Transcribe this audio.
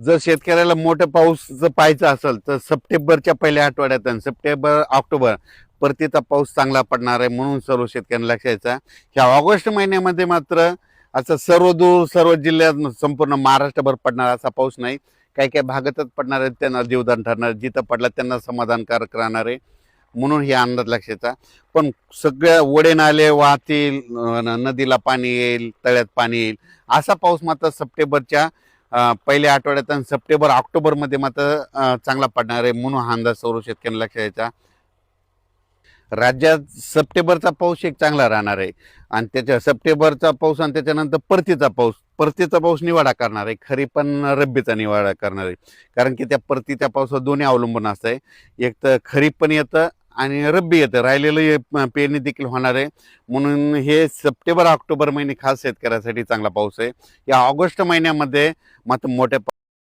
जर शेतकऱ्याला मोठा पाऊस जर पाहायचा असेल तर सप्टेंबरच्या पहिल्या आठवड्यात आणि सप्टेंबर ऑक्टोबर परतीचा पाऊस चांगला पडणार आहे, म्हणून सर्व शेतकऱ्यांना लक्षात घ्यायचा. ह्या ऑगस्ट महिन्यामध्ये मात्र असं सर्व दूर सर्व जिल्ह्यात संपूर्ण महाराष्ट्रभर पडणार असा पाऊस नाही. काही काही भागातच पडणार आहे, त्यांना जीवदान ठरणार, जिथं पडला त्यांना समाधानकारक राहणार आहे, म्हणून हे अंदाज लक्षाचा. पण सगळ्या ओढे नाले वाहतील, नदीला पाणी येईल, तळ्यात पाणी येईल असा पाऊस मात्र सप्टेंबरच्या पहिल्या आठवड्यात आणि सप्टेंबर ऑक्टोबरमध्ये मात्र चांगला पडणार आहे, म्हणून हा अंदाज सर्व शेतकऱ्यांना लक्षात घ्यायचा. राज्यात सप्टेंबरचा पाऊस एक चांगला राहणार आहे आणि त्याच्या सप्टेंबरचा पाऊस आणि त्याच्यानंतर परतीचा पाऊस निवाडा करणार आहे, खरीप पण रब्बीचा निवाडा करणार आहे. कारण की त्या परतीच्या पावसावर दोन्ही अवलंबून असतंय, एक तर खरीप पण येतं आणि रब्बी येतं, राहिलेलं पेरणी देखील होणार आहे. म्हणून हे सप्टेंबर ऑक्टोबर महिने खास शेतकऱ्यासाठी चांगला पाऊस आहे. या ऑगस्ट महिन्यामध्ये मात्र मोठ्या